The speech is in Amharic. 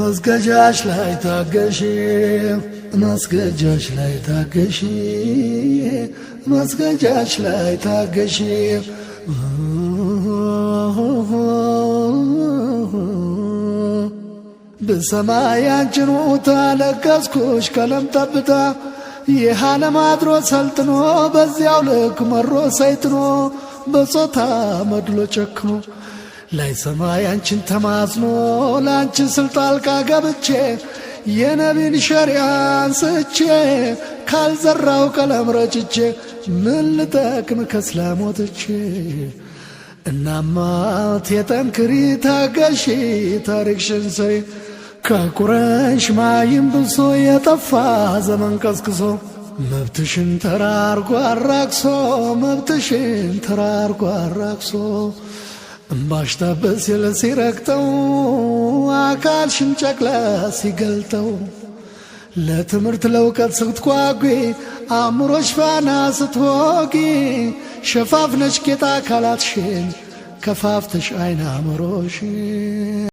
መስገጃሽ ላይ ታገሺ መስገጃሽ ላይ ታገሺ መስገጃሽ ላይ ታገሺ በሰማይ አንቺን ውታ ለገስኩሽ ቀለም ጠብታ የዓለም አድሮ ሰልጥኖ በዚያው ልክ መሮ ሰይጥኖ በጾታ መድሎ ጨክኖ ላይ ሰማይ አንቺን ተማጽኖ ላንቺ ስልጣን ቃገብቼ የነቢን ሸሪዓን ስቼ ካልዘራው ቀለም ረጭቼ ምን ልጠቅም ከእስላሞትቼ እናማ ተጠንክሪ ታገሺ ታሪክሽን ሰሪ ከቁረሽ ማይም ብሶ የጠፋ ዘመን ቀስቅሶ መብትሽን ተራርጎ አራክሶ መብትሽን ተራርጎ አራክሶ እምባሽ ታበስ ሲረግጠው አካልሽን ጨቅላ ሲገልጠው ለትምህርት ለእውቀት ስትጓጉ አእምሮሽ ፋና ስትወጊ ሸፋፍነሽ ጌጣ አካላትሽን ከፋፍተሽ አይን አእምሮሽን